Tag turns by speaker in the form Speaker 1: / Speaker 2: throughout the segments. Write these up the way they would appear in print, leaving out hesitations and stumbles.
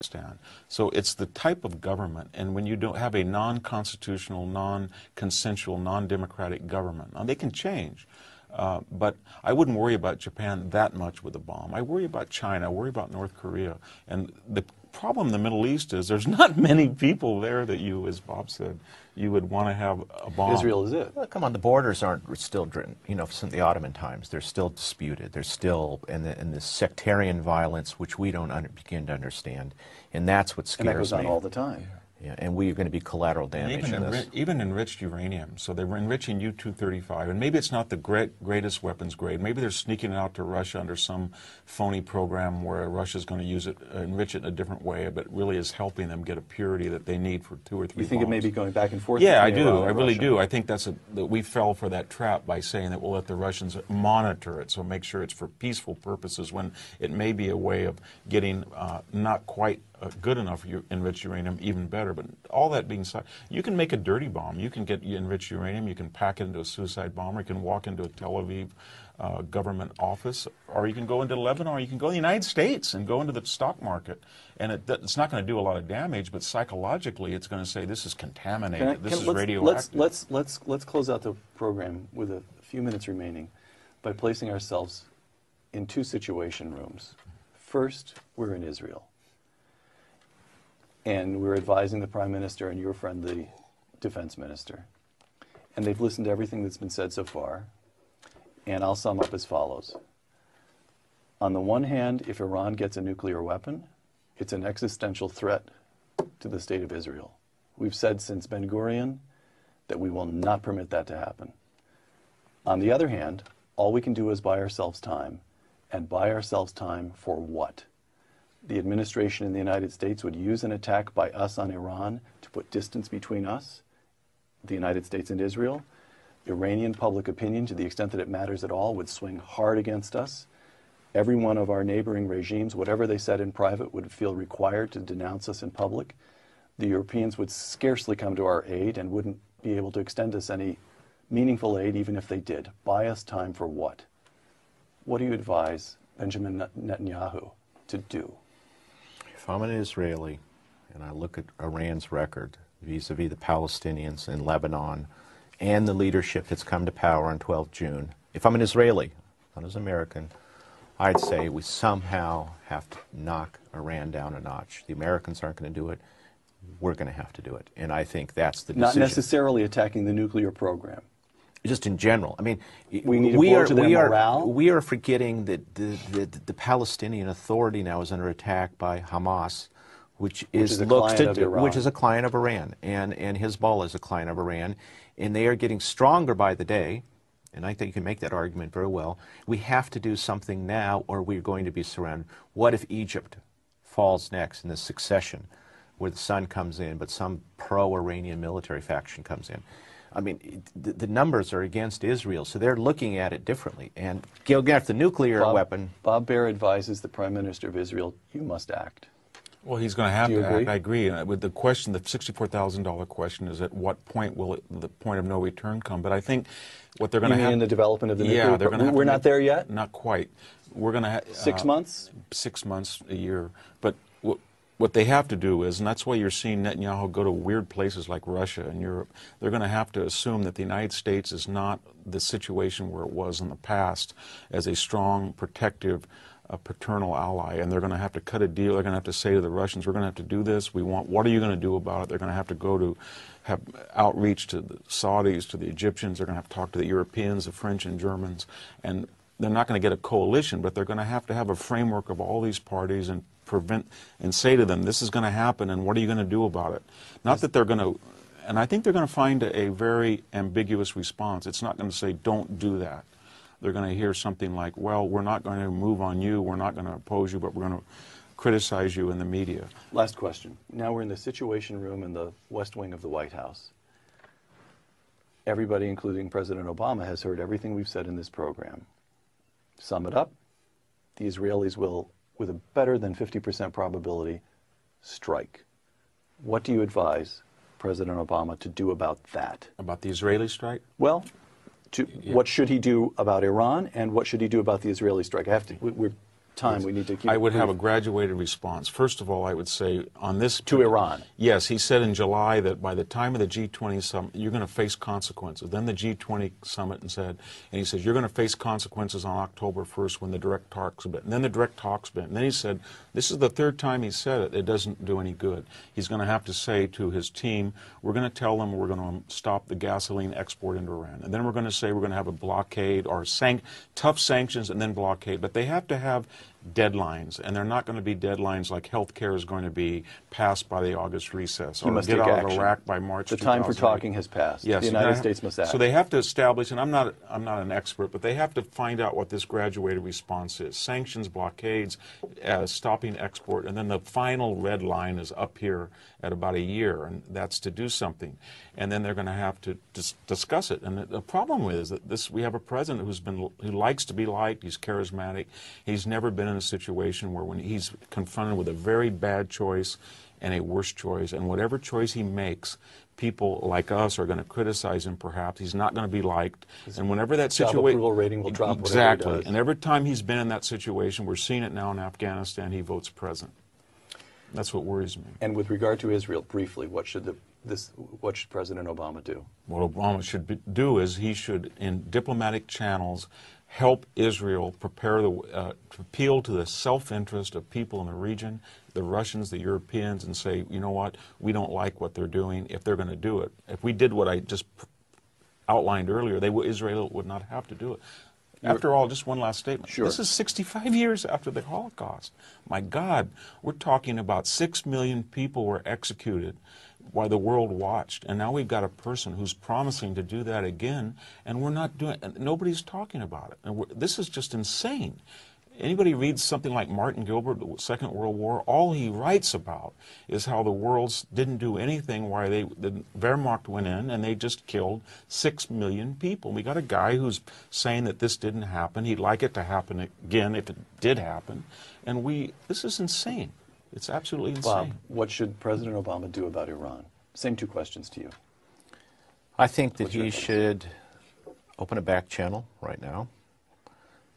Speaker 1: Afghanistan. So it's the type of government, and when you don't have a non-constitutional, non-consensual, non-democratic government, now they can change. But I wouldn't worry about Japan that much with a bomb. I worry about China. I worry about North Korea. And the problem in the Middle East is there's not many people there that you, as Bob said, you would want to have a bomb.
Speaker 2: Israel is it.
Speaker 3: Well, come on, the borders aren't still, you know, since the Ottoman times, they're still disputed. They're still, and the sectarian violence, which we don't begin to understand. And that's what scares me.
Speaker 2: And that goes on all the time.
Speaker 3: Yeah, and we're going to be collateral damage in this.
Speaker 1: Even enriched uranium. So they were enriching U-235, and maybe it's not the greatest weapons grade. Maybe they're sneaking it out to Russia under some phony program where Russia's going to use it, enrich it in a different way, but really is helping them get a purity that they need for 2 or 3
Speaker 2: You think
Speaker 1: bombs.
Speaker 2: it may be going back and forth?
Speaker 1: Yeah, I do. I really do. I think that we fell for that trap by saying that we'll let the Russians monitor it, so make sure it's for peaceful purposes, when it may be a way of getting not quite good enough enriched uranium, even better. But all that being said, you can make a dirty bomb. You can get enriched uranium, you can pack it into a suicide bomber, you can walk into a Tel Aviv government office, or you can go into Lebanon, or you can go to the United States and go into the stock market. And it's not going to do a lot of damage, but psychologically it's going to say this is contaminated, this is radioactive.
Speaker 2: Let's close out the program with a few minutes remaining by placing ourselves in 2 situation rooms. First, we're in Israel. And we're advising the Prime Minister and your friend, the Defense Minister. And they've listened to everything that's been said so far. And I'll sum up as follows. On the one hand, if Iran gets a nuclear weapon, it's an existential threat to the state of Israel. We've said since Ben Gurion that we will not permit that to happen. On the other hand, all we can do is buy ourselves time. And buy ourselves time for what? The administration in the United States would use an attack by us on Iran to put distance between us, the United States and Israel. Iranian public opinion, to the extent that it matters at all, would swing hard against us. Every one of our neighboring regimes, whatever they said in private, would feel required to denounce us in public. The Europeans would scarcely come to our aid and wouldn't be able to extend us any meaningful aid, even if they did. Buy us time for what? What do you advise Benjamin Netanyahu to do?
Speaker 3: If I'm an Israeli and I look at Iran's record vis-a-vis the Palestinians in Lebanon and the leadership that's come to power on 12 June, if I'm an Israeli, not as an American, I'd say we somehow have to knock Iran down a notch. The Americans aren't going to do it. We're going to have to do it. And I think that's the decision.
Speaker 2: Not necessarily attacking the nuclear program.
Speaker 3: Just in general. I mean,
Speaker 2: we
Speaker 3: are forgetting that the Palestinian Authority now is under attack by Hamas, which is a client of Iran, and Hezbollah is a client of Iran, and they are getting stronger by the day. And I think you can make that argument very well. We have to do something now, or we're going to be surrounded. What if Egypt falls next in this succession, where the sun comes in, but some pro-Iranian military faction comes in? I mean, the numbers are against Israel, so they're looking at it differently. And again, if the nuclear weapon...
Speaker 2: Bob Baer advises the Prime Minister of Israel, you must act.
Speaker 1: Well, he's going to have to act. I agree. And with the question, the $64,000 question is, at what point will the point of no return come? But I think what they're going to have...
Speaker 2: You mean in the development of the nuclear?
Speaker 1: Yeah, they're going to.
Speaker 2: We're not there yet?
Speaker 1: Not quite. We're going to have...
Speaker 2: 6 months?
Speaker 1: 6 months, a year. But what they have to do is, and that's why you're seeing Netanyahu go to weird places like Russia and Europe, they're going to have to assume that the United States is not the situation where it was in the past as a strong, protective, paternal ally, and they're going to have to cut a deal. They're going to have to say to the Russians, we're going to have to do this. What are you going to do about it? They're going to have to go to have outreach to the Saudis, to the Egyptians. They're going to have to talk to the Europeans, the French and Germans, and they're not going to get a coalition, but they're going to have a framework of all these parties and say to them, this is going to happen, and what are you going to do about it? Not that they're going to, and I think they're going to find a very ambiguous response. It's not going to say, don't do that. They're going to hear something like, well, we're not going to move on you, we're not going to oppose you, but we're going to criticize you in the media.
Speaker 2: Last question. Now we're in the Situation Room in the West Wing of the White House. Everybody, including President Obama, has heard everything we've said in this program. Sum it up, the Israelis will, with a better than 50% probability, strike. What do you advise President Obama to do about that?
Speaker 1: About the Israeli strike?
Speaker 2: Well, what should he do about Iran, and what should he do about the Israeli strike? We're time. We need to keep
Speaker 1: I would
Speaker 2: brief.
Speaker 1: have a graduated response. First of all, I would say on this...
Speaker 2: To Iran.
Speaker 1: Yes, he said in July that by the time of the G20 summit, you're going to face consequences. Then the G20 summit and he says, you're going to face consequences on October 1st when the direct talks have been. And then the direct talks been. And then he said, this is the third time he said it. It doesn't do any good. He's going to have to say to his team, we're going to tell them we're going to stop the gasoline export into Iran. And then we're going to say we're going to have a blockade or tough sanctions and then blockade. But they have to have deadlines, and they're not going to be deadlines like health care is going to be passed by the August recess or get out of Iraq by March.
Speaker 2: The time for talking has passed.
Speaker 1: Yes,
Speaker 2: the United States must act.
Speaker 1: So they have to establish, and I'm not an expert, but they have to find out what this graduated response is. Sanctions, blockades, stopping export, and then the final red line is up here at about a year, and that's to do something. And then they're going to have to discuss it. And the problem is that we have a president who likes to be liked. He's charismatic. He's never been in a situation where when he's confronted with a very bad choice and a worse choice, and whatever choice he makes, people like us are going to criticize him perhaps. He's not going to be liked. And whenever that situation...
Speaker 2: Self-approval rating will drop.
Speaker 1: Exactly. And every time he's been in that situation, we're seeing it now in Afghanistan, he votes present. That's what worries me.
Speaker 2: And with regard to Israel, briefly, what should President Obama do?
Speaker 1: What Obama should do is he should, in diplomatic channels, help Israel prepare to appeal to the self-interest of people in the region, the Russians, the Europeans, and say, you know what, we don't like what they're doing if they're going to do it. If we did what I just outlined earlier, Israel would not have to do it. After all, just one last statement.
Speaker 2: Sure.
Speaker 1: This is 65 years after the Holocaust. My God, we're talking about 6 million people were executed while the world watched. And now we've got a person who's promising to do that again, and we're not doing it. Nobody's talking about it. And this is just insane. Anybody reads something like Martin Gilbert, the Second World War, all he writes about is how the worlds didn't do anything while the Wehrmacht went in and they just killed 6 million people. We got a guy who's saying that this didn't happen. He'd like it to happen again if it did happen. And this is insane. It's absolutely insane.
Speaker 2: Bob, what should President Obama do about Iran? Same two questions to you.
Speaker 3: I think that he should open a back channel right now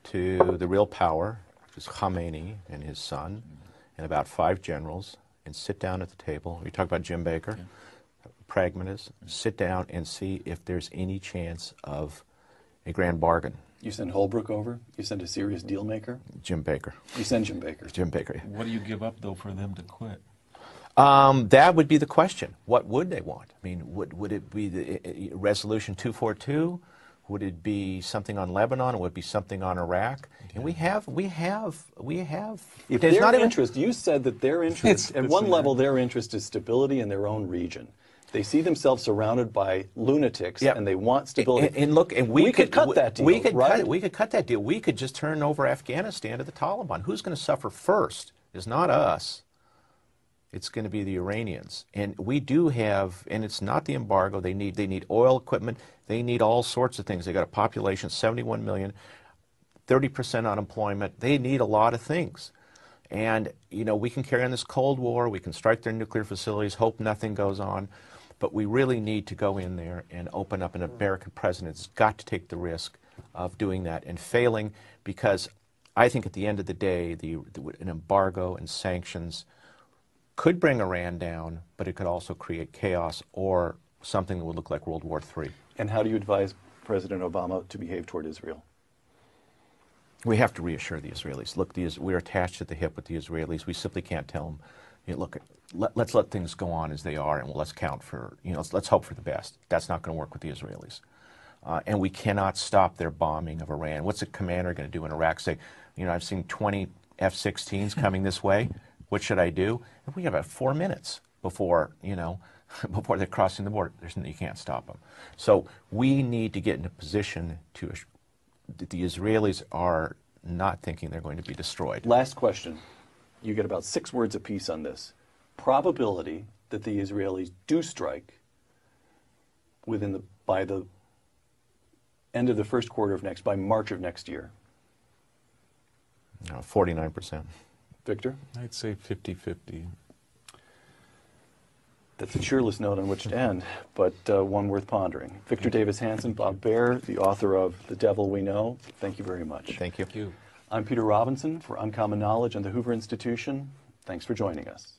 Speaker 3: to the real power, which is Khamenei and his son, and about 5 generals, and sit down at the table. We talk about Jim Baker, pragmatist. Sit down and see if there's any chance of a grand bargain.
Speaker 2: You send Holbrooke over? You send a serious deal maker?
Speaker 3: Jim Baker.
Speaker 2: You send Jim Baker.
Speaker 3: Jim Baker.
Speaker 1: What do you give up, though, for them to quit?
Speaker 3: That would be the question. What would they want? I mean, would it be the Resolution 242? Would it be something on Lebanon? Would it be something on Iraq? And we have.
Speaker 2: If their interest, you said that their interest, at one level, their interest is stability in their own region. They see themselves surrounded by lunatics, and they want stability.
Speaker 3: And look, and we
Speaker 2: could cut that deal.
Speaker 3: We could cut that deal. We could just turn over Afghanistan to the Taliban. Who's going to suffer first? It's not us. It's going to be the Iranians. And we do have, and it's not the embargo. They need oil equipment. They need all sorts of things. They got a population of 71 million, 30% unemployment. They need a lot of things. And, you know, we can carry on this Cold War. We can strike their nuclear facilities, hope nothing goes on. But we really need to go in there and open up. An American president's got to take the risk of doing that and failing, because I think at the end of the day, an embargo and sanctions could bring Iran down, but it could also create chaos or something that would look like World War III.
Speaker 2: And how do you advise President Obama to behave toward Israel?
Speaker 3: We have to reassure the Israelis. Look, we're attached at the hip with the Israelis. We simply can't tell them, you know, look, let's let things go on as they are, and let's count for, you know, let's hope for the best. That's not going to work with the Israelis. And we cannot stop their bombing of Iran. What's a commander going to do in Iraq? Say, you know, I've seen 20 F-16s coming this way. What should I do? And we have about 4 minutes before, you know, before they're crossing the border. You can't stop them. So we need to get in a position that the Israelis are not thinking they're going to be destroyed.
Speaker 2: Last question. You get about 6 words apiece on this. Probability that the Israelis do strike by the end of the first quarter of by March of next year.
Speaker 3: 49%.
Speaker 2: Victor?
Speaker 1: I'd say 50-50.
Speaker 2: That's a cheerless note on which to end, but one worth pondering. Victor Davis Hanson, Bob Baer, the author of The Devil We Know. Thank you very much.
Speaker 3: Thank you.
Speaker 1: Thank you.
Speaker 2: I'm Peter Robinson for Uncommon Knowledge and the Hoover Institution. Thanks for joining us.